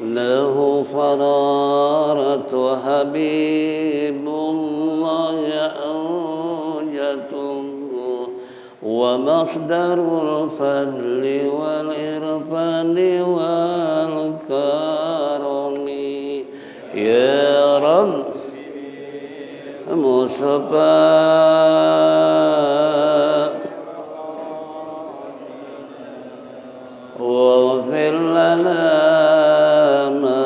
له فرارة حبيب الله أوجته ومصدر الفضل والإرفان والكرم يا رب مصطفى واغفر لنا ما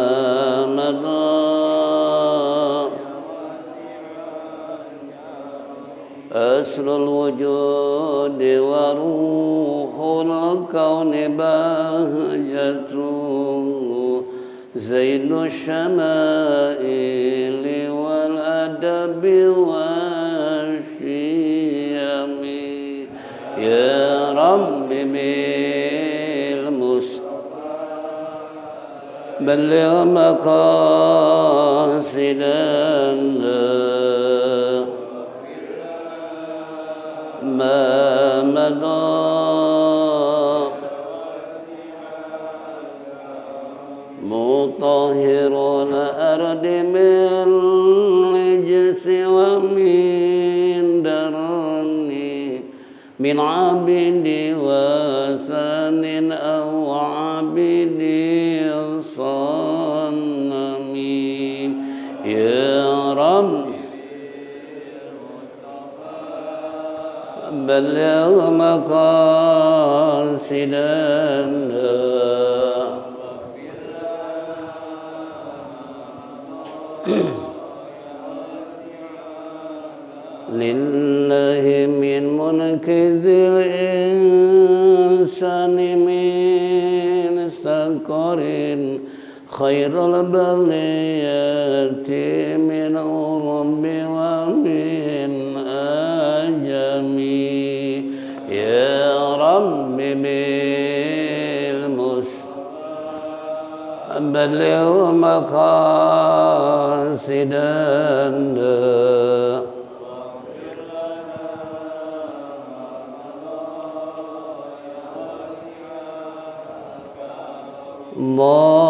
مضى أصل الوجود وروح الكون بهجته زين الشمائل والأدب والشيم يا رب بلغ مقاصدنا ما مضى مطهر الأرض من رجس ومن درني من عبد وثن أو عبد صنم يا رب بلغ مقاصدنا لله من ملك ذي الإنسان من سكر خير البليات من رب ومن أجم يا رب بلغ مقاصدنا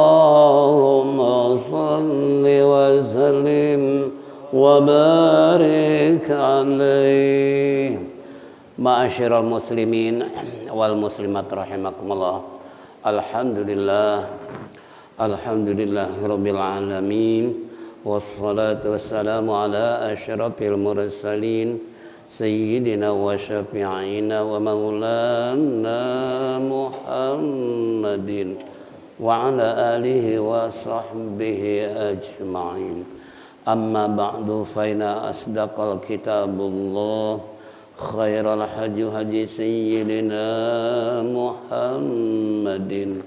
اللهم صل وسلم وبارك عليه. Ma'asyiral muslimin wal muslimat rahimakumullah. Alhamdulillahirabbil alamin wassalatu wassalamu ala asyrafil mursalin sayyidina wa syafi'ina wa maulana Muhammadin wa ala alihi wa sahbihi ajma'in. Amma ba'du fa inna asdaqal kitabullah khairal hadi sayyidina Muhammadin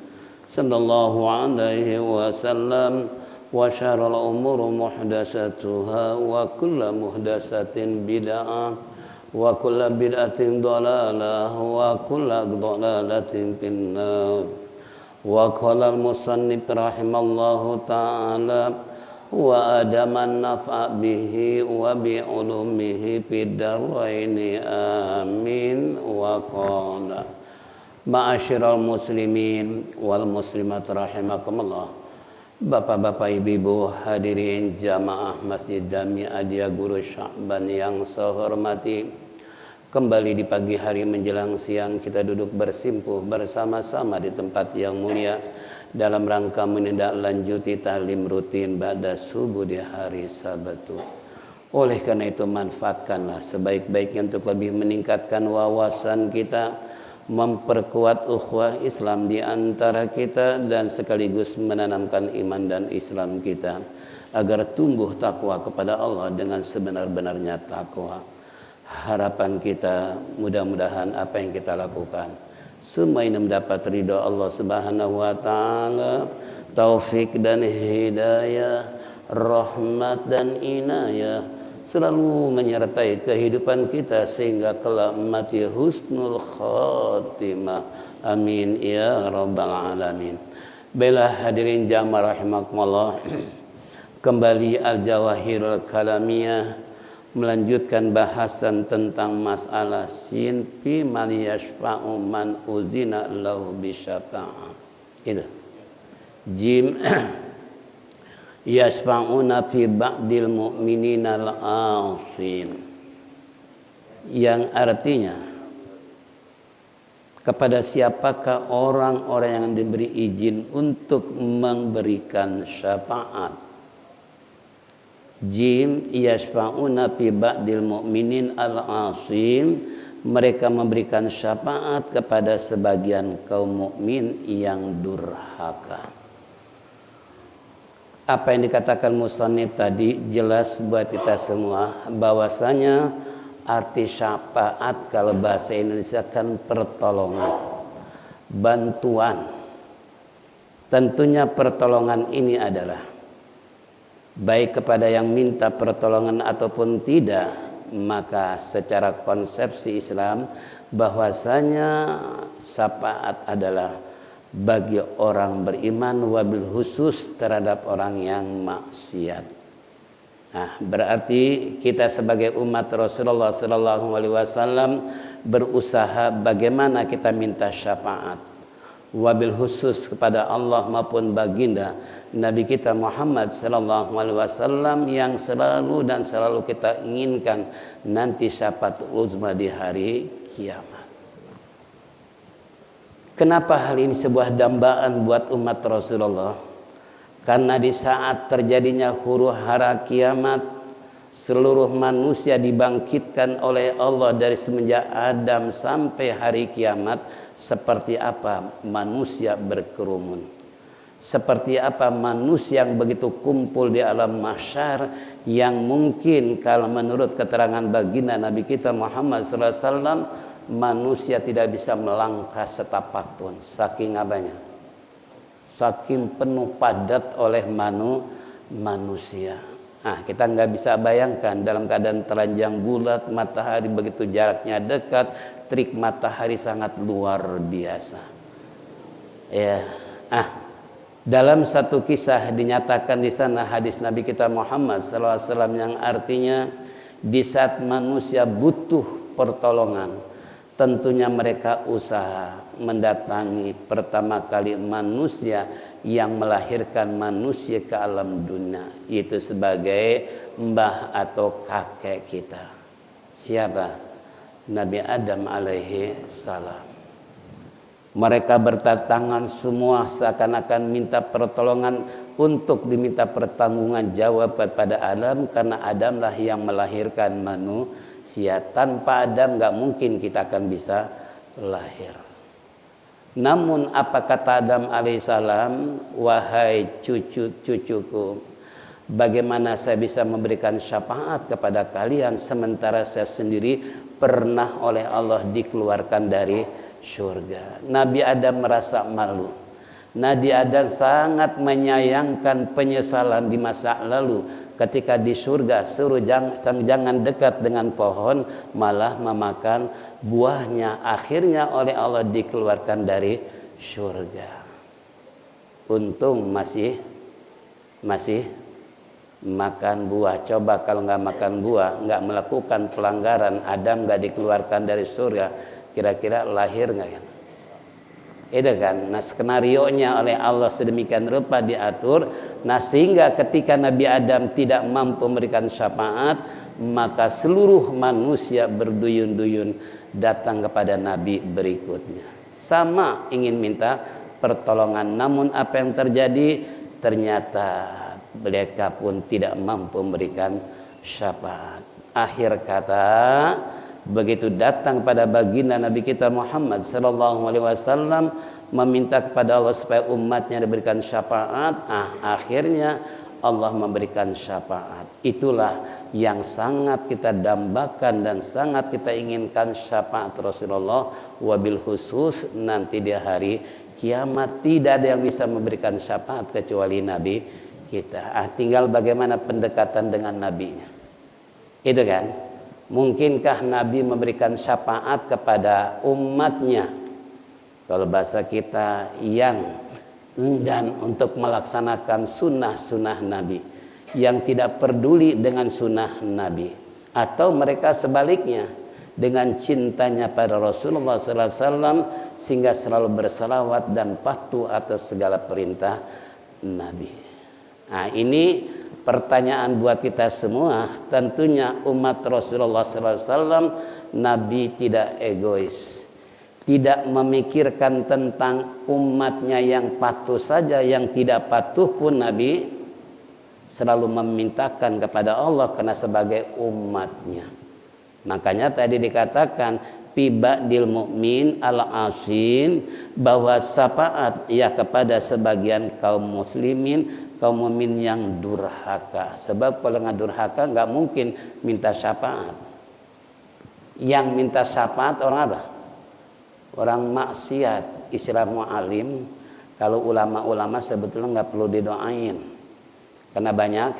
sallallahu alaihi wasallam wa syarrul umuri muhdatsatuha wa kullu muhdatsatin bid'ah wa kullu bid'atin dhalalah wa kullu dhalalatin finnar. Wa qala al-musannif rahimallahu ta'ala wa adaman naf'a bihi wa bi ulumihi fid daraini amin. Wa qala ma'asyiral muslimin wal muslimat rahimakumullah. Bapak-bapak, ibu-ibu hadirin jamaah Masjid Jami Adia Guru Sya'ban yang saya hormati, kembali di pagi hari menjelang siang kita duduk bersimpuh bersama-sama di tempat yang mulia dalam rangka menindaklanjuti taklim rutin ba'da subuh di hari Sabtu. Oleh karena itu manfaatkanlah sebaik-baiknya untuk lebih meningkatkan wawasan kita, memperkuat ukhuwah Islam di antara kita dan sekaligus menanamkan iman dan Islam kita agar tumbuh takwa kepada Allah dengan sebenar-benarnya takwa. Harapan kita mudah-mudahan apa yang kita lakukan semua ini mendapat ridha Allah Subhanahu wa taala, taufik dan hidayah, rahmat dan inayah selalu menyertai kehidupan kita sehingga kelak mati husnul khatimah. Amin ya rabbal alamin. Baiklah hadirin jamaah rahimakumullah, kembali Al-Jawahirul Kalamiyah melanjutkan bahasan tentang masalah sin fi man yashfa'u man uzina lahu bisyafa'ah. Itu Jim yasfa'una fi ba'dil mu'minina al-asin, yang artinya kepada siapakah orang-orang yang diberi izin untuk memberikan syafaat. Jim yasfa'una fi ba'dil mu'minin al-asin, mereka memberikan syafaat kepada sebagian kaum mukmin yang durhaka. Apa yang dikatakan musannif tadi jelas buat kita semua bahwasanya arti syafaat kalau bahasa Indonesia kan pertolongan, bantuan. Tentunya pertolongan ini adalah baik kepada yang minta pertolongan ataupun tidak, maka secara konsepsi Islam bahwasanya syafaat adalah bagi orang beriman, wabil khusus terhadap orang yang maksiat. Nah, berarti kita sebagai umat Rasulullah sallallahu alaihi wasallam berusaha bagaimana kita minta syafaat, wabil khusus kepada Allah maupun baginda Nabi kita Muhammad sallallahu alaihi wasallam yang selalu dan selalu kita inginkan nanti syafaat uzma di hari kiamat. Kenapa hal ini sebuah dambaan buat umat Rasulullah? Karena di saat terjadinya huru-hara kiamat, seluruh manusia dibangkitkan oleh Allah dari semenjak Adam sampai hari kiamat. Seperti apa manusia berkerumun, seperti apa manusia yang begitu kumpul di alam mahsyar, yang mungkin kalau menurut keterangan baginda Nabi kita Muhammad sallallahu alaihi wasallam manusia tidak bisa melangkah setapak pun, saking apanya, saking penuh padat oleh manusia. Nah, kita nggak bisa bayangkan dalam keadaan telanjang bulat, matahari begitu jaraknya dekat, trik matahari sangat luar biasa. Ya, dalam satu kisah dinyatakan di sana hadis Nabi kita Muhammad SAW yang artinya di saat manusia butuh pertolongan, tentunya mereka usaha mendatangi pertama kali manusia yang melahirkan manusia ke alam dunia, itu sebagai mbah atau kakek kita. Siapa? Nabi Adam alaihi salam. Mereka berdatangan semua seakan-akan minta pertolongan untuk diminta pertanggungan jawab kepada Adam, karena Adamlah yang melahirkan manusia. Tanpa Adam gak mungkin kita akan bisa lahir. Namun apa kata Adam alaihissalam? Wahai cucu-cucuku, bagaimana saya bisa memberikan syafaat kepada kalian sementara saya sendiri pernah oleh Allah dikeluarkan dari surga. Nabi Adam merasa malu. Nabi Adam sangat menyayangkan penyesalan di masa lalu ketika di surga suruh jangan dekat dengan pohon, malah memakan buahnya. Akhirnya oleh Allah dikeluarkan dari surga. Untung masih makan buah. Coba kalau nggak makan buah, nggak melakukan pelanggaran, Adam nggak dikeluarkan dari surga, kira-kira lahir nggak ya? Itu kan, nah skenarionya oleh Allah sedemikian rupa diatur. Nah sehingga ketika Nabi Adam tidak mampu memberikan syafaat, maka seluruh manusia berduyun-duyun datang kepada Nabi berikutnya, sama ingin minta pertolongan. Namun apa yang terjadi? Ternyata mereka pun tidak mampu memberikan syafaat. Akhir kata, begitu datang pada baginda Nabi kita Muhammad sallallahu alaihi wasallam meminta kepada Allah supaya umatnya diberikan syafaat, akhirnya Allah memberikan syafaat. Itulah yang sangat kita dambakan dan sangat kita inginkan, syafaat Rasulullah, wabil khusus nanti di hari kiamat tidak ada yang bisa memberikan syafaat kecuali Nabi kita. Tinggal bagaimana pendekatan dengan nabinya. Itu kan. Mungkinkah Nabi memberikan syafaat kepada umatnya? Kalau bahasa kita, yang enggan untuk melaksanakan sunnah-sunnah Nabi, yang tidak peduli dengan sunnah Nabi, atau mereka sebaliknya dengan cintanya pada Rasulullah SAW sehingga selalu bersalawat dan patuh atas segala perintah Nabi. Nah, ini pertanyaan buat kita semua. Tentunya umat Rasulullah SAW, Nabi tidak egois, tidak memikirkan tentang umatnya yang patuh saja, yang tidak patuh pun Nabi selalu memintakan kepada Allah karena sebagai umatnya. Makanya tadi dikatakan bibadil mukmin al-asin, bahwa syafaat ya kepada sebagian kaum muslimin, kaum mukmin yang durhaka. Sebab kalau nggak durhaka nggak mungkin minta syafaat. Yang minta syafaat orang apa? Orang maksiat. Istilah mu'alim, kalau ulama-ulama sebetulnya nggak perlu didoain karena banyak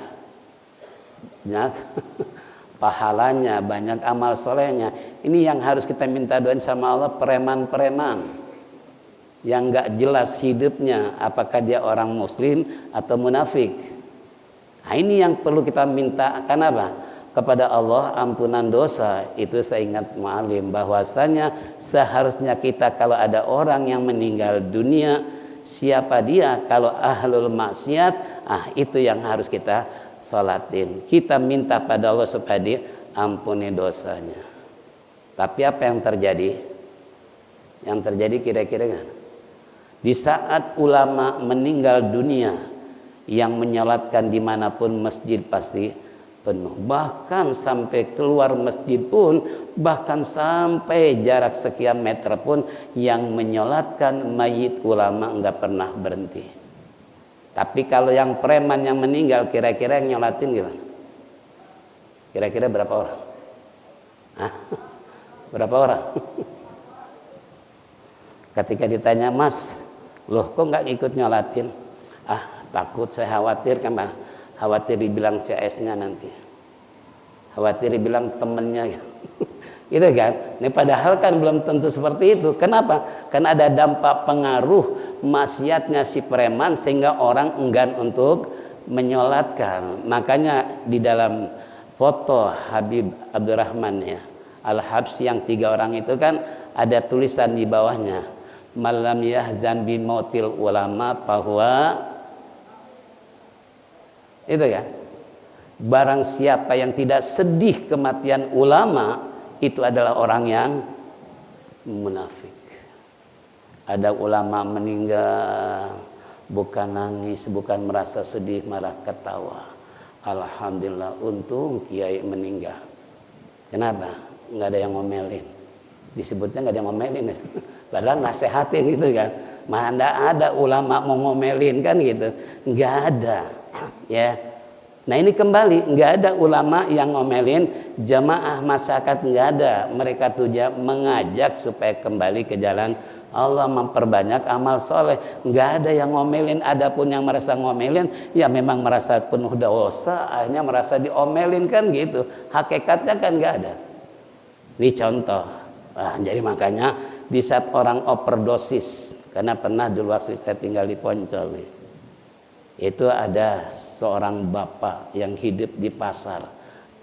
pahalanya, banyak amal solehnya. Ini yang harus kita minta doain sama Allah, preman-preman yang nggak jelas hidupnya, apakah dia orang muslim atau munafik. Nah, ini yang perlu kita minta. Kenapa? Kepada Allah ampunan dosa. Itu saya ingat mu'alim bahwasanya seharusnya kita kalau ada orang yang meninggal dunia, siapa dia, kalau ahlul maksiat, itu yang harus kita sholatin. Kita minta pada Allah supaya dia ampuni dosanya. Tapi apa yang terjadi? Yang terjadi kira-kira kan? Di saat ulama meninggal dunia, yang menyolatkan dimanapun masjid pasti penuh. Bahkan sampai keluar masjid pun, bahkan sampai jarak sekian meter pun, yang menyolatkan mayit ulama enggak pernah berhenti. Tapi kalau yang preman yang meninggal, kira-kira yang nyolatin gimana? Kira-kira berapa orang? Hah? Berapa orang? Ketika ditanya, Mas, loh kok nggak ikut nyolatin? Takut, saya khawatir kan, khawatir dibilang CS-nya nanti, khawatir dibilang temennya. Gitu kan? Ini padahal kan belum tentu seperti itu. Kenapa? Karena ada dampak pengaruh maksiatnya si preman sehingga orang enggan untuk menyolatkan. Makanya di dalam foto Habib Abdurrahman ya, Al-Habsyi yang 3 orang itu kan ada tulisan di bawahnya, malam yahzan bi mautil ulama, bahwa itu ya, barang siapa yang tidak sedih kematian ulama, itu adalah orang yang munafik. Ada ulama meninggal, bukan nangis, bukan merasa sedih, malah ketawa. Alhamdulillah, untung kiai meninggal. Kenapa? Nggak ada yang ngomelin. Disebutnya nggak ada yang ngomelin. Padahal nasehatin gitu kan. Mana ada ulama mau ngomelin kan gitu. Nggak ada. Ya. Nah ini kembali, nggak ada ulama yang ngomelin jamaah masyarakat, nggak ada. Mereka tuh mengajak supaya kembali ke jalan Allah, memperbanyak amal soleh. Nggak ada yang ngomelin. Adapun yang merasa ngomelin, ya memang merasa penuh dosa, akhirnya merasa diomelin kan gitu. Hakikatnya kan nggak ada. Ini contoh. Jadi makanya di saat orang overdosis, karena pernah dulu waktu saya tinggal di Poncol nih, itu ada seorang bapak yang hidup di pasar,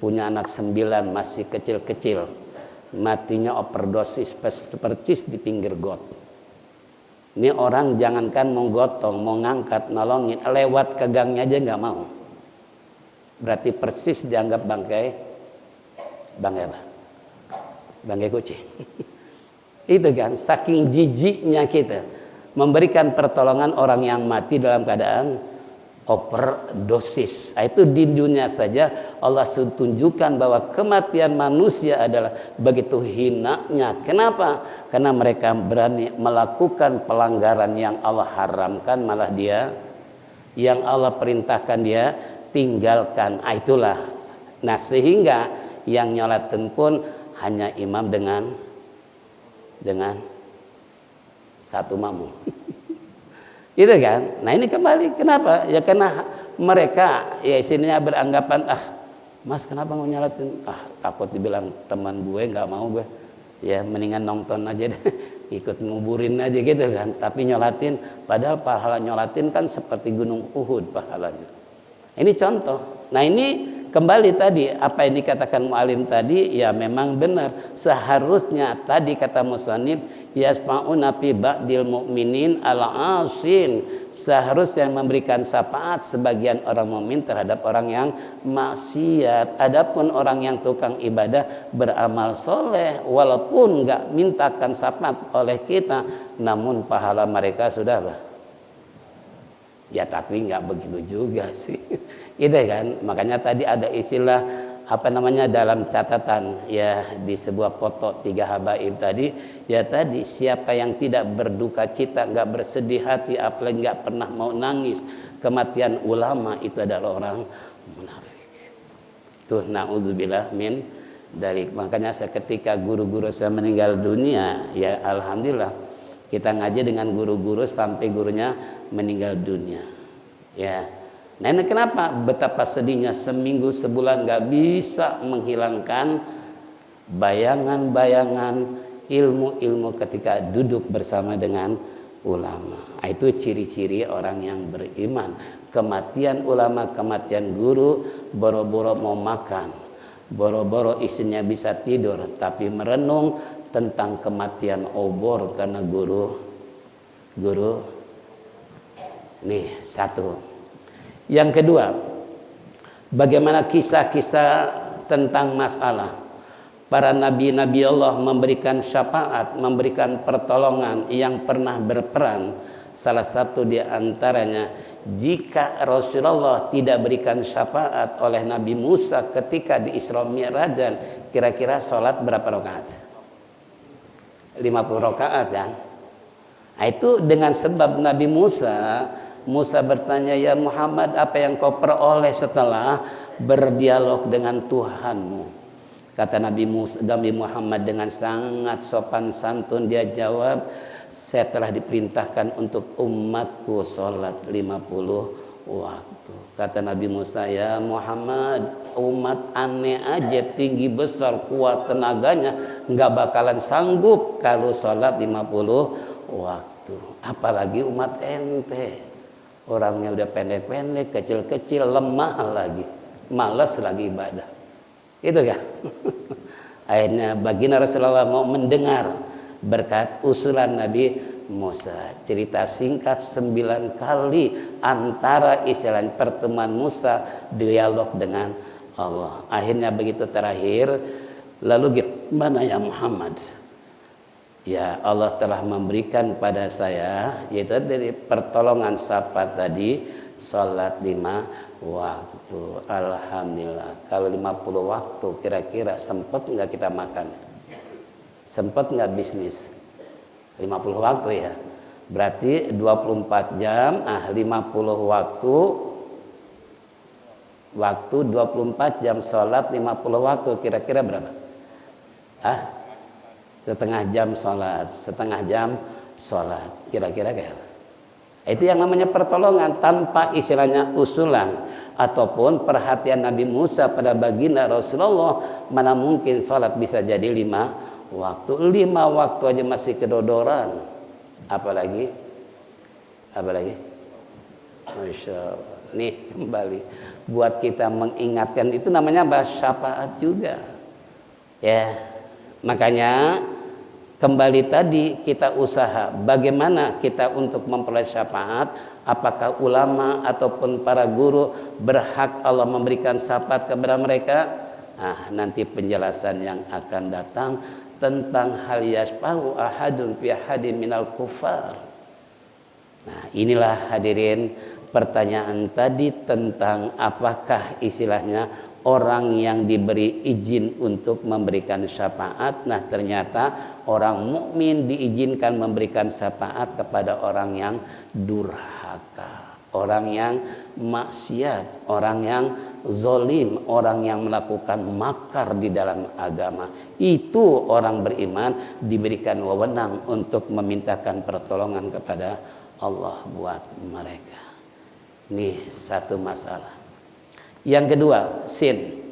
punya anak 9 masih kecil-kecil, matinya overdosis percis di pinggir got. Ini orang jangankan mau gotong, mau ngangkat, nolongin, lewat ke gangnya aja nggak mau. Berarti persis dianggap bangkai apa? Bangkai kucing. Itu kan, saking jijiknya kita memberikan pertolongan orang yang mati dalam keadaan overdosis. Itu di dunia saja Allah tunjukkan bahwa kematian manusia adalah begitu hinanya. Kenapa? Karena mereka berani melakukan pelanggaran yang Allah haramkan, malah dia yang Allah perintahkan dia tinggalkan. Itulah. Nah sehingga yang nyolatin pun hanya imam dengan satu makmum. Itu kan. Nah ini kembali, kenapa? Ya karena mereka ya istilahnya beranggapan, Mas kenapa mau nyolatin? Takut dibilang teman gue, nggak mau gue. Ya mendingan nonton aja deh, ikut nguburin aja gitu kan. Tapi nyolatin, padahal pahala nyolatin kan seperti gunung Uhud pahalanya. Ini contoh. Nah ini kembali tadi apa yang dikatakan mu'alim tadi, ya memang benar. Seharusnya tadi kata musannif yasma'una fi ba'dil mu'minin al-asin, seharusnya memberikan syafaat sebagian orang mukmin terhadap orang yang maksiat. Adapun orang yang tukang ibadah beramal soleh, walaupun enggak mintakan syafaat oleh kita, namun pahala mereka sudah ya, tapi nggak begitu juga sih. Gitu kan. Makanya tadi ada istilah apa namanya dalam catatan ya di sebuah foto 3 habaib tadi, ya tadi siapa yang tidak berduka cita, nggak bersedih hati, apalagi nggak pernah mau nangis kematian ulama, itu adalah orang munafik. Tuh naudzubillah min dari. Makanya seketika guru-guru saya meninggal dunia, ya alhamdulillah kita ngaji dengan guru-guru sampai gurunya meninggal dunia. Ya, nah ini kenapa? Betapa sedihnya seminggu sebulan nggak bisa menghilangkan bayangan-bayangan ilmu-ilmu ketika duduk bersama dengan ulama. Nah, itu ciri-ciri orang yang beriman. Kematian ulama, kematian guru, boro-boro mau makan, boro-boro istrinya bisa tidur, tapi merenung tentang kematian obor karena guru. Nih satu. Yang kedua, bagaimana kisah-kisah tentang masalah para nabi-nabi Allah memberikan syafaat, memberikan pertolongan yang pernah berperan. Salah satu di antaranya, jika Rasulullah tidak berikan syafaat oleh Nabi Musa ketika di Isra Mi'rajan, kira-kira sholat berapa rakaat? 50 rakaat kan? Nah, itu dengan sebab Nabi Musa bertanya, ya Muhammad, apa yang kau peroleh setelah berdialog dengan Tuhanmu? Kata Nabi Muhammad dengan sangat sopan santun, dia jawab, saya telah diperintahkan untuk umatku sholat 50 waktu. Kata Nabi Musa, ya Muhammad, umat aneh aja, tinggi besar, kuat tenaganya, nggak bakalan sanggup kalau sholat 50 waktu. Apalagi umat ente, orangnya udah pendek-pendek, kecil-kecil, lemah lagi, malas lagi ibadah. Itu kan? Akhirnya baginda Rasulullah mau mendengar berkat usulan Nabi Musa. Cerita singkat 9 kali antara istilah pertemuan Musa dialog dengan Allah. Akhirnya begitu terakhir, lalu gimana ya Muhammad? Ya Allah telah memberikan pada saya, yaitu dari pertolongan syafaat tadi, sholat 5 waktu. Alhamdulillah. Kalau 50 waktu kira-kira sempat nggak kita makan? Sempat nggak bisnis? 50 waktu ya. Berarti 24 jam, 50 waktu 24 jam sholat 50 waktu, kira-kira berapa? Setengah jam sholat, kira-kira kayak apa? Itu yang namanya pertolongan tanpa istilahnya usulan ataupun perhatian Nabi Musa pada baginda Rasulullah. Mana mungkin sholat bisa jadi 5 waktu? 5 waktu aja masih kedodoran, apalagi Masya Allah. Nih kembali buat kita mengingatkan, itu namanya syafaat juga ya. Makanya kembali tadi kita usaha bagaimana kita untuk memperoleh syafaat. Apakah ulama ataupun para guru berhak Allah memberikan syafaat kepada mereka? Nanti penjelasan yang akan datang tentang hal yasfahu ahadun fi ahadin minal kufar. Nah, inilah hadirin pertanyaan tadi tentang apakah istilahnya orang yang diberi izin untuk memberikan syafaat. Nah, ternyata orang mukmin diizinkan memberikan syafaat kepada orang yang durhaka, orang yang maksiat, orang yang zolim, orang yang melakukan makar di dalam agama. Itu orang beriman diberikan wewenang untuk memintakan pertolongan kepada Allah buat mereka. Ini satu masalah. Yang kedua, sin.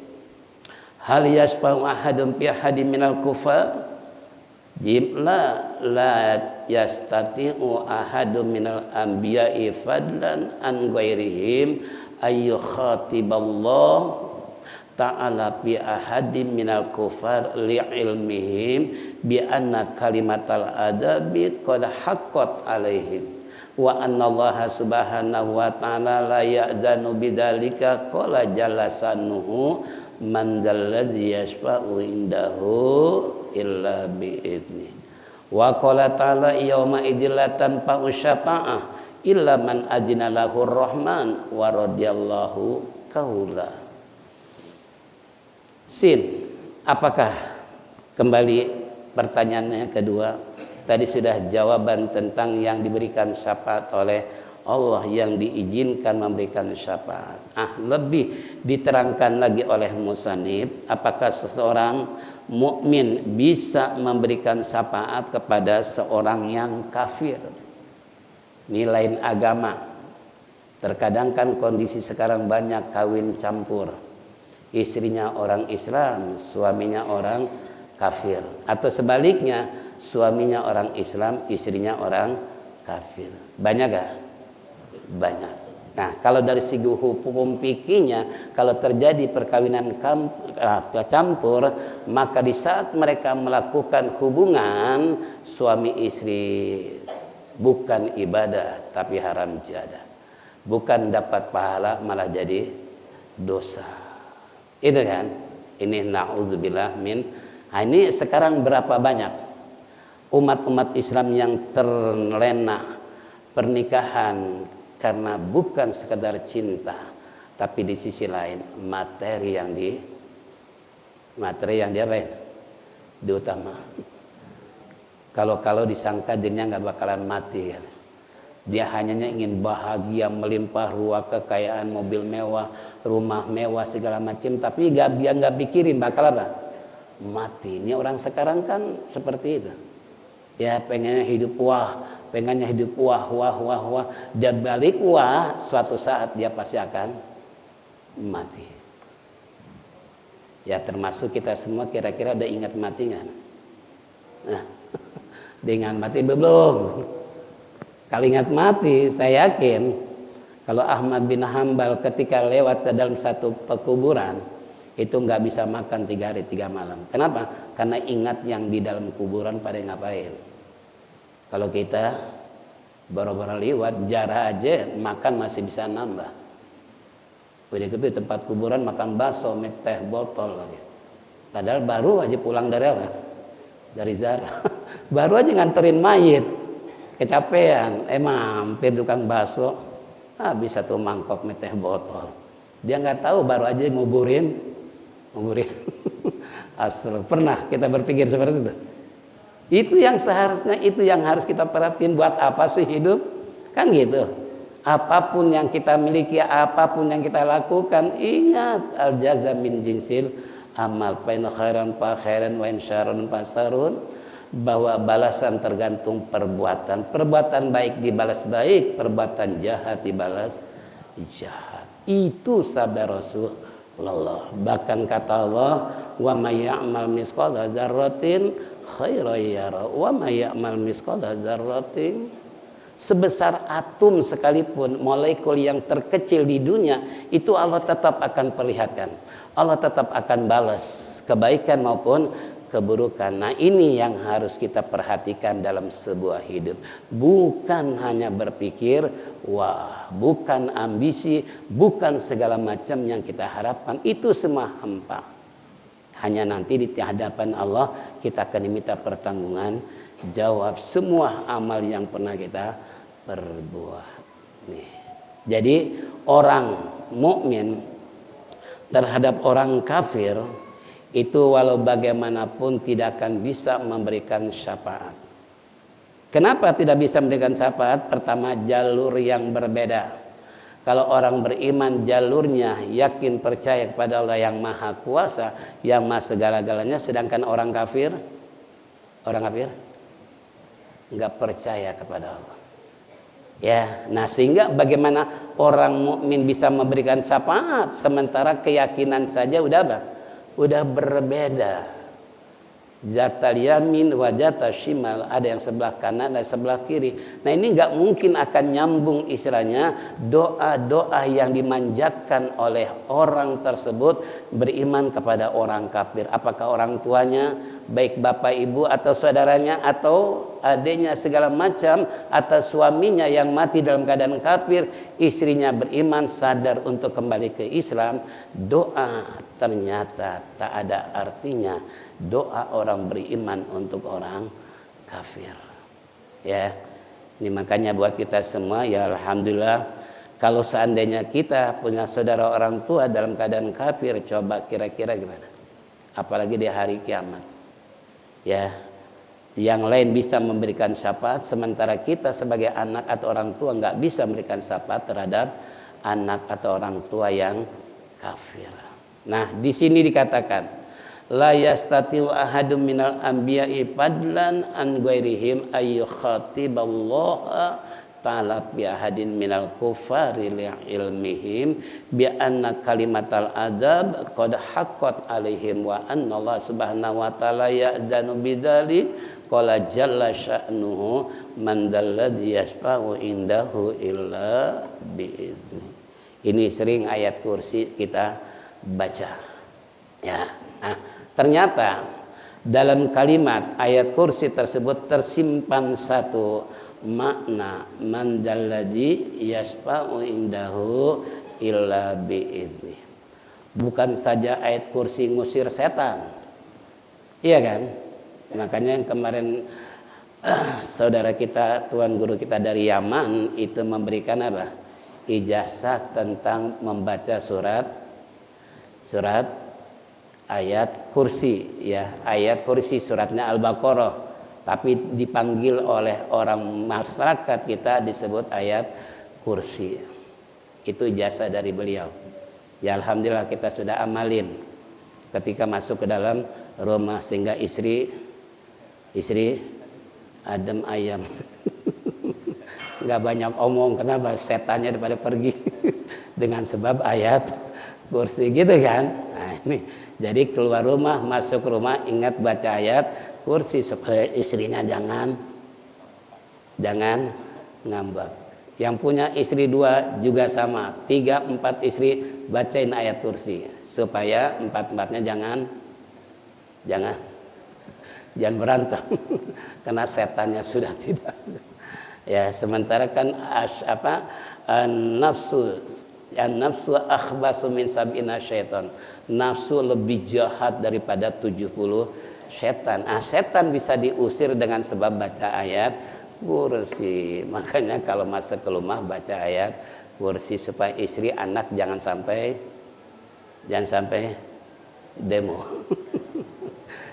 Hal yasfa'u ahadun fi ahadin minal kufar? Jimla la yastati'u ahadun minal anbiya'i fadlan an ghairihim ayyukhatiballah ta'ala bi ahadim minal kufar li'ilmihim bi anna kalimatal adabi qad haqqat alaihim wa anna Allah subhanahu wa ta'ala la ya'zanu bidzalika qala jalla sanuhu man dzalladzi yashfa'u indahu illa bi'idni wa qala ta'ala yauma idzil la tanfa'u syafa'ah illa man adzina lahu rahman wa radiyallahu qaula. Sin, apakah kembali pertanyaannya kedua tadi sudah jawaban tentang yang diberikan syafaat oleh Allah, yang diizinkan memberikan syafaat. Lebih diterangkan lagi oleh musannif, apakah seseorang mukmin bisa memberikan syafaat kepada seorang yang kafir? Ini lain agama. Terkadang kan kondisi sekarang banyak kawin campur. Istrinya orang Islam, suaminya orang kafir. Atau sebaliknya, suaminya orang Islam, istrinya orang kafir. Banyak gak? Banyak. Nah, kalau dari segi hukum fikihnya, kalau terjadi perkawinan campur, maka di saat mereka melakukan hubungan suami istri, bukan ibadah, tapi haram jadah. Bukan dapat pahala, malah jadi dosa. Itu kan? Ini na'udzubillah min. Ini sekarang berapa banyak umat-umat Islam yang terlena pernikahan karena bukan sekedar cinta, tapi di sisi lain materi yang diapain? Diutama. Kalau disangka dirinya nggak bakalan mati kan. Dia hanya ingin bahagia, melimpah ruah kekayaan, mobil mewah, rumah mewah segala macam, tapi dia nggak pikirin bakal apa? Mati. Ini orang sekarang kan seperti itu. Ya pengennya hidup wah, dia balik wah, suatu saat dia pasti akan mati. Ya termasuk kita semua kira-kira udah ingat mati kan? Nah, dengan mati belum. Kalau ingat mati, saya yakin kalau Ahmad bin Hambal ketika lewat ke dalam satu pekuburan itu nggak bisa makan 3 hari 3 malam. Kenapa? Karena ingat yang di dalam kuburan pada ngapain. Kalau kita baru-baru lewat jarah aja makan masih bisa nambah. Udah gitu di tempat kuburan makan bakso, teh botol lagi. Padahal baru aja pulang dari apa? Dari Zara. Baru aja nganterin mayit. Kecapean, mampir tukang bakso, habis 1 mangkok teh botol. Dia nggak tahu baru aja nguburin. Astagfirullah. Pernah kita berpikir seperti itu? Itu yang seharusnya, itu yang harus kita perhatiin. Buat apa sih hidup? Kan gitu. Apapun yang kita miliki, apapun yang kita lakukan, ingat al jaza min jinsil amal. Fa in khairan fa khairan wa in syarran fa syarrun. Bahwa balasan tergantung perbuatan. Perbuatan baik dibalas baik, perbuatan jahat dibalas jahat. Itu sabda Rasulullah. Bahkan kata Allah, wa may ya'mal misqala dzarratin khairan yara wa may ya'mal misqala dzarratin. Sebesar atom sekalipun, molekul yang terkecil di dunia, itu Allah tetap akan perlihatkan. Allah tetap akan balas kebaikan maupun keburukan. Nah, ini yang harus kita perhatikan dalam sebuah hidup. Bukan hanya berpikir, wah, bukan ambisi, bukan segala macam yang kita harapkan. Itu semua hampa. Hanya nanti di hadapan Allah kita akan diminta pertanggungan jawab semua amal yang pernah kita perbuat. Nih. Jadi orang mukmin terhadap orang kafir itu walau bagaimanapun tidak akan bisa memberikan syafaat. Kenapa tidak bisa memberikan syafaat? Pertama, jalur yang berbeda. Kalau orang beriman jalurnya yakin percaya kepada Allah yang maha kuasa, yang maha segala-galanya. Sedangkan orang kafir nggak percaya kepada Allah. Ya, nah sehingga bagaimana orang mukmin bisa memberikan syafaat sementara keyakinan saja udah berbeda. zatal yamin wa zatal shimal, ada yang sebelah kanan dan sebelah kiri. Nah ini nggak mungkin akan nyambung istilahnya doa-doa yang dimanjatkan oleh orang tersebut beriman kepada orang kafir. Apakah orang tuanya, baik bapak ibu atau saudaranya atau adiknya segala macam, atau suaminya yang mati dalam keadaan kafir, istrinya beriman sadar untuk kembali ke Islam, doa ternyata tak ada artinya doa orang beriman untuk orang kafir. Ya, ini makanya buat kita semua ya alhamdulillah, kalau seandainya kita punya saudara orang tua dalam keadaan kafir, coba kira-kira gimana? Apalagi di hari kiamat. Ya, yang lain bisa memberikan syafaat, sementara kita sebagai anak atau orang tua nggak bisa memberikan syafaat terhadap anak atau orang tua yang kafir. Nah, di sini dikatakan la yastatiu ahadum minal anbiya'i fadlan an ghairihim ayyukhatiballaha ta'ala bi ahadin minal kufari li'ilmihim bi anna kalimatal adzab qad haqqat alaihim wa anna Allah subhanahu wa ta'ala ya'danu bidzalik qala jalla sya'nuhu man dalladzi yashfa'u indahu illa bi'izni. Ini sering ayat kursi kita baca. Ya. Nah, ternyata dalam kalimat ayat kursi tersebut tersimpan satu makna, man dalladzi yashfa'u indahu illa bi'izni. Bukan saja ayat kursi ngusir setan. Iya kan? Makanya yang kemarin saudara kita, tuan guru kita dari Yaman itu memberikan apa? Ijazah tentang membaca surat ayat kursi, ya, ayat kursi suratnya Al-Baqarah, tapi dipanggil oleh orang masyarakat kita disebut ayat kursi. Itu ijazah dari beliau. Ya alhamdulillah kita sudah amalin ketika masuk ke dalam rumah, sehingga istri adem ayam. Nggak banyak omong, kenapa? Setannya daripada pergi dengan sebab ayat kursi gitu kan. Nah ini, jadi keluar rumah, masuk rumah, ingat baca ayat kursi supaya istrinya jangan ngambek. Yang punya istri 2 juga sama, 3, 4 istri bacain ayat kursi supaya 4-4-nya jangan berantem karena setannya sudah tidak. Ya, sementara kan nafsu akhbasu min sab'ina syaitan. Nafsu lebih jahat daripada 70 setan. Setan bisa diusir dengan sebab baca ayat kursi. Makanya kalau masuk ke rumah baca ayat kursi supaya istri, anak jangan sampai demo.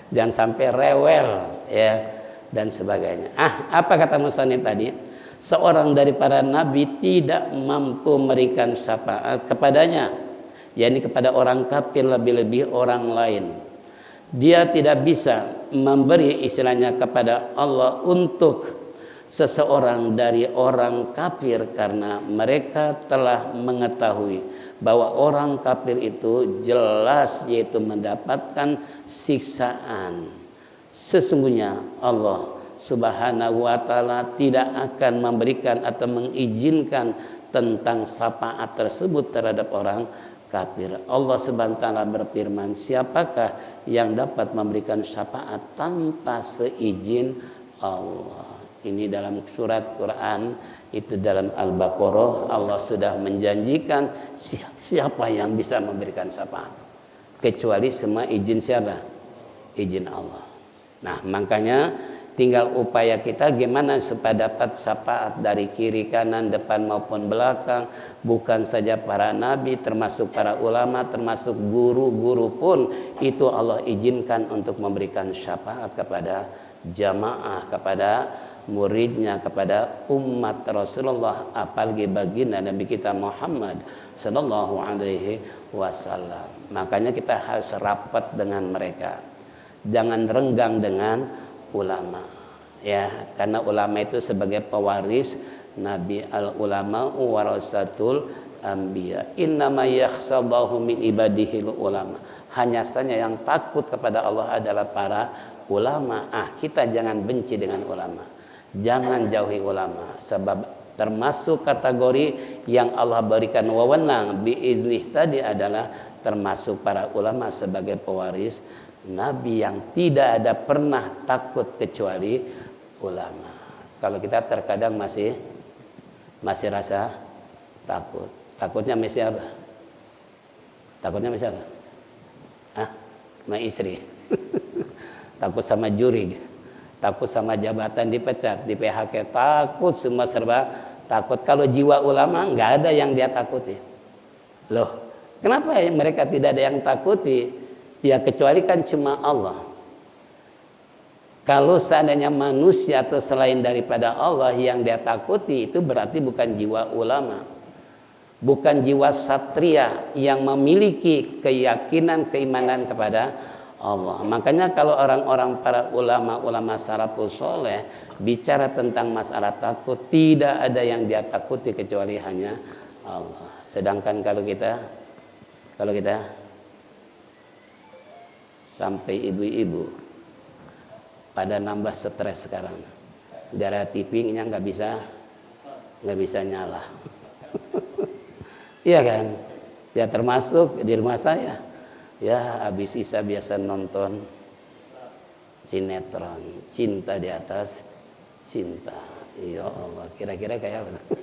Jangan sampai rewel, ya, dan sebagainya. Apa kata musannif tadi? Seorang dari para nabi tidak mampu memberikan syafaat kepadanya, yakni kepada orang kafir, lebih-lebih orang lain. Dia tidak bisa memberi istilahnya kepada Allah untuk seseorang dari orang kafir, karena mereka telah mengetahui bahwa orang kafir itu jelas yaitu mendapatkan siksaan. Sesungguhnya Allah Subhanahu wa ta'ala tidak akan memberikan atau mengizinkan tentang syafaat tersebut terhadap orang kafir. Allah Subhanahu wa ta'ala berfirman, siapakah yang dapat memberikan syafaat tanpa seizin Allah. Ini dalam surat Quran, itu dalam Al-Baqarah, Allah sudah menjanjikan siapa yang bisa memberikan syafaat, kecuali semua izin siapa? Izin Allah. Nah makanya tinggal upaya kita gimana supaya dapat syafaat dari kiri, kanan, depan maupun belakang. Bukan saja para nabi, termasuk para ulama, termasuk guru-guru pun itu Allah izinkan untuk memberikan syafaat kepada jamaah, kepada muridnya, kepada umat Rasulullah, apalagi baginda Nabi kita Muhammad sallallahu alaihi wasallam. Makanya kita harus rapat dengan mereka, jangan renggang dengan ulama, ya, karena ulama itu sebagai pewaris Nabi. Al ulama warasatul anbiya, innama yakhshallaha min ibadihil ulama. Hanya saja yang takut kepada Allah adalah para ulama. Kita jangan benci dengan ulama, jangan jauhi ulama, sebab termasuk kategori yang Allah berikan wewenang biiznih tadi adalah termasuk para ulama sebagai pewaris Nabi yang tidak ada pernah takut kecuali ulama. Kalau kita terkadang masih rasa takut. Takutnya masih apa? Takutnya masih apa? Sama istri. Takut sama juri. Takut sama jabatan dipecat, di PHK. Takut, semua serba takut. Kalau jiwa ulama nggak ada yang dia takuti. Loh, kenapa mereka tidak ada yang takuti? Ya kecuali kan cuma Allah. Kalau seandainya manusia atau selain daripada Allah yang dia takuti, itu berarti bukan jiwa ulama, bukan jiwa satria yang memiliki keyakinan, keimanan kepada Allah. Makanya kalau orang-orang para ulama salafus soleh bicara tentang masalah takut, tidak ada yang dia takuti kecuali hanya Allah. Sedangkan kalau kita sampai ibu-ibu pada nambah stres sekarang, gara TV-nya nggak bisa nyala. Iya kan? Ya termasuk di rumah saya. Ya habis Isya biasa nonton sinetron Cinta di Atas Cinta. Ya Allah, kira-kira kayak apa?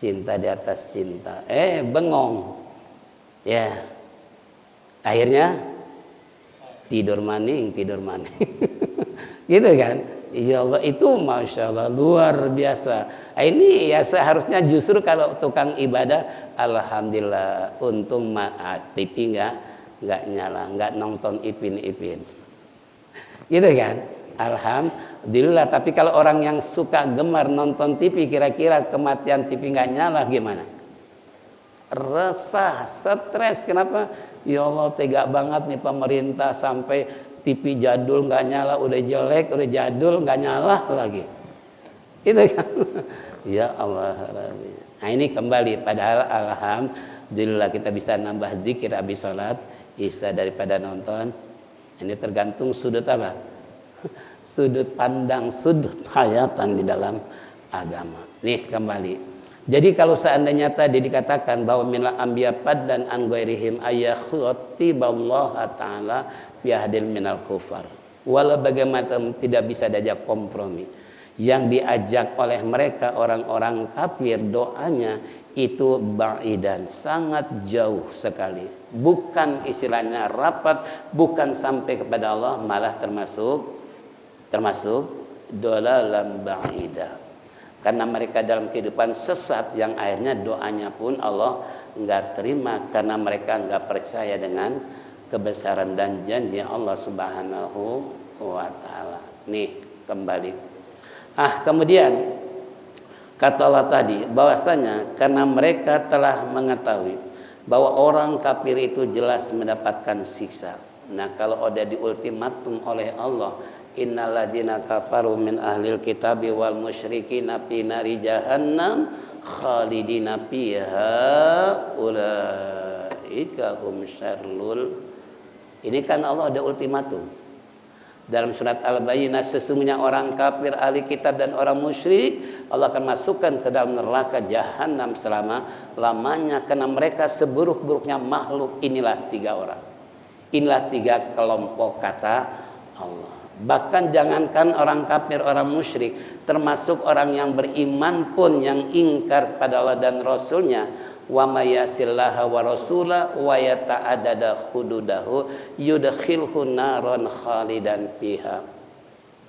Cinta di Atas Cinta. Bengong. Ya. Akhirnya tidur maning. Gitu kan? Ya Allah, itu Masya Allah luar biasa. Ini ya seharusnya justru kalau tukang ibadah, alhamdulillah, untung TV nggak nyala, nggak nonton ipin. Gitu kan? Alhamdulillah. Tapi kalau orang yang suka gemar nonton TV, kira-kira kematian TV nggak nyala gimana? Resah, stres. Kenapa? Ya Allah, tega banget nih pemerintah sampai TV jadul nggak nyala, udah jelek, udah jadul nggak nyala lagi. Itu kan? Ya Allah. Nah ini kembali, padahal alhamdulillah kita bisa nambah zikir habis sholat Isya daripada nonton. Ini tergantung sudut apa? Sudut pandang, sudut hayatan di dalam agama. Nih kembali. Jadi kalau seandainya tadi dikatakan bahwa minal anbiya dan an ghairihim ayakhutiballaha ta'ala bihaddil minal kufar. Walau bagaimana tidak bisa diajak kompromi. Yang diajak oleh mereka orang-orang kafir doanya itu ba'idan, sangat jauh sekali. Bukan istilahnya rapat, bukan sampai kepada Allah, malah termasuk dolalan ba'idah. Karena mereka dalam kehidupan sesat yang akhirnya doanya pun Allah enggak terima karena mereka enggak percaya dengan kebesaran dan janji Allah Subhanahu wa taala. Nih kembali. Kemudian kata Allah tadi bahwasanya karena mereka telah mengetahui bahwa orang kafir itu jelas mendapatkan siksa. Nah, kalau ada diultimatum oleh Allah, innal ladzina kafaru min ahlil kitabi wal musyrikina fi nari jahannam khalidina fiha ulaika hum syarrul. Ini kan Allah ada ultimatum. Dalam surat Al-Bayyinah, sesungguhnya orang kafir, ahli kitab dan orang musyrik Allah akan masukkan ke dalam neraka jahanam selama-lamanya karena mereka seburuk-buruknya makhluk. Inilah 3 orang. Inilah 3 kelompok kata Allah. Bahkan jangankan orang kafir, orang musyrik, termasuk orang yang beriman pun yang ingkar pada Allah dan Rasulnya, wa may yasillaha wa rasula wa yata'addada hududahu yudkhilhu naran khalidan fiha.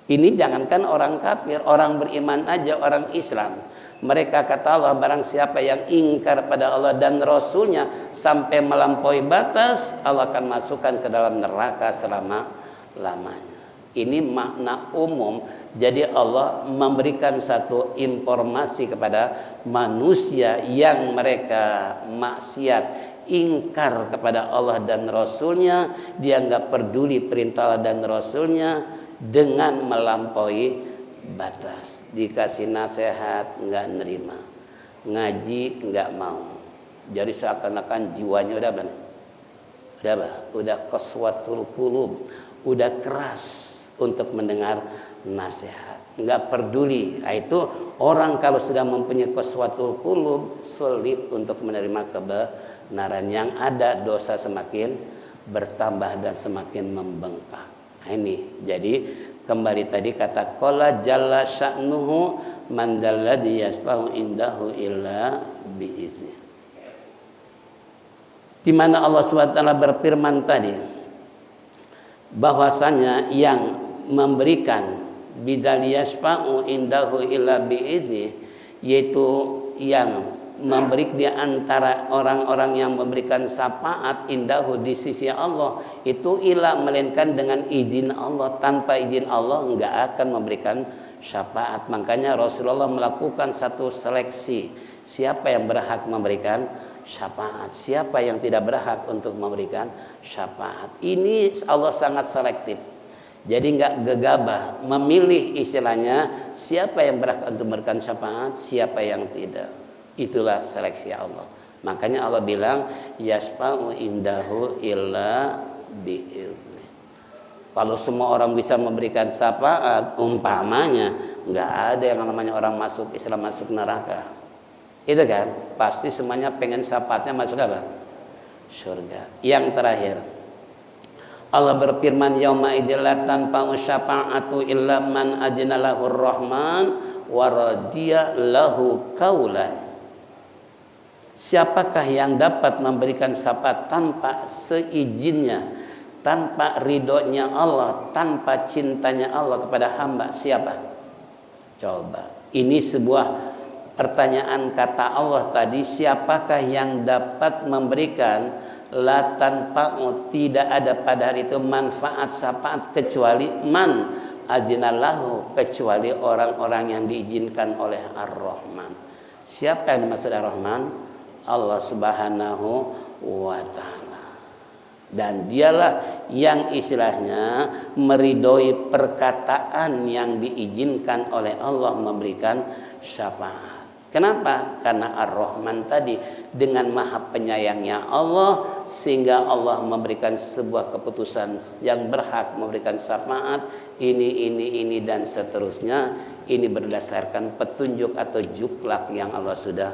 Ini jangankan orang kafir, orang beriman aja, orang Islam. Mereka kata Allah, barang siapa yang ingkar pada Allah dan Rasulnya sampai melampaui batas, Allah akan masukkan ke dalam neraka selama-lamanya. Ini makna umum. Jadi Allah memberikan satu informasi kepada manusia yang mereka maksiat, ingkar kepada Allah dan Rasulnya, dia nggak peduli perintah Allah dan Rasulnya dengan melampaui batas. Dikasih nasihat nggak nerima, ngaji nggak mau. Jadi seakan-akan jiwanya udah qaswatul qulub, udah keras. untuk mendengar nasihat. Enggak peduli. Nah, itu orang kalau sudah mempunyai qaswatul qulub sulit untuk menerima kebenaran. Yang ada dosa semakin bertambah dan semakin membengkak. Nah, ini. Jadi kembali tadi kata qala jalla sya'nuhu man dalladhi yasfahu indahu illa biizni. Di mana Allah SWT berfirman tadi bahwasanya yang memberikan bidzal yasfa'u indahu illa biizni, yaitu yang memberi di antara orang-orang yang memberikan syafaat indahu di sisi Allah itu ila melainkan dengan izin Allah. Tanpa izin Allah enggak akan memberikan syafaat. Makanya Rasulullah melakukan satu seleksi, siapa yang berhak memberikan syafaat, siapa yang tidak berhak untuk memberikan syafaat. Ini Allah sangat selektif. Jadi enggak gegabah memilih istilahnya siapa yang berhak untuk memberikan syafaat, siapa yang tidak. Itulah seleksi Allah. Makanya Allah bilang yasfa'u indahu illa bi'izni. Kalau semua orang bisa memberikan syafaat, umpamanya enggak ada yang namanya orang masuk Islam masuk neraka. Itu kan? Pasti semuanya pengen syafaatnya masuk apa? Surga. Yang terakhir, Allah berfirman yauma idzil la tanfa'u syafa'atu illa man adzina lahur rahman wa radiya lahu qaulan. Siapakah yang dapat memberikan syafaat tanpa seizinnya, tanpa ridhonya Allah, tanpa cintanya Allah kepada hamba? Siapa? Coba. Ini sebuah pertanyaan kata Allah tadi, siapakah yang dapat memberikan la tanfa'u, tidak ada pada hari itu manfaat syafaat kecuali man adzinalahu, kecuali orang-orang yang diizinkan oleh Ar-Rahman. Siapa yang dimaksud Ar-Rahman? Allah Subhanahu wa ta'ala. Dan dialah yang istilahnya meridhoi perkataan yang diizinkan oleh Allah memberikan syafaat. Kenapa? Karena Ar-Rahman tadi dengan maha penyayangnya Allah, sehingga Allah memberikan sebuah keputusan yang berhak memberikan syafaat ini dan seterusnya. Ini berdasarkan petunjuk atau juklak yang Allah sudah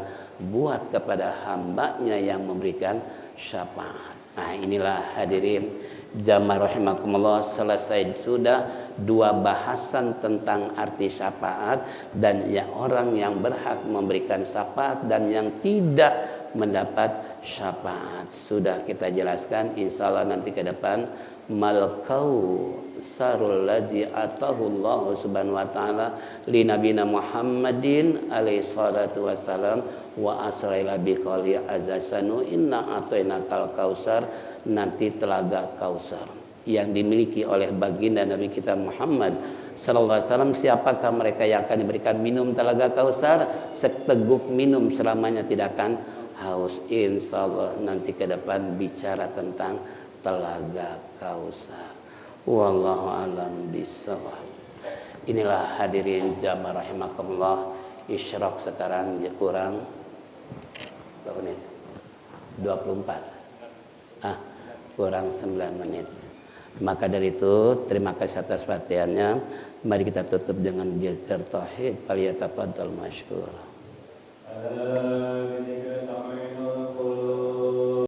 buat kepada hambanya yang memberikan syafaat. Nah, inilah hadirin jamaah rahimakumullah, selesai sudah dua bahasan tentang arti syafaat dan ya orang yang berhak memberikan syafaat dan yang tidak mendapat syafaat. Sudah kita jelaskan, insyaallah nanti ke depan malkau sarul ladzi atahu Allah subhanahu wa ta'ala li nabiyina Muhammadin alaihi salatu wassalam wa asraila biqali azasanu inna atainakal kausar, nanti telaga Kausar yang dimiliki oleh baginda Nabi kita Muhammad sallallahu alaihi wasallam. Siapakah mereka yang akan diberikan minum telaga Kausar? Seteguk minum selamanya tidak akan haus. Insyaallah nanti ke depan bicara tentang telaga Kausar. Wallahu alam bissawab. Inilah hadirin jamaah rahimakumullah, isyraq sekarang kurang berapa menit? 24. Kurang 9 menit. Maka dari itu terima kasih atas perhatiannya. Mari kita tutup dengan zikir tauhid. Falyatafaddal masykur.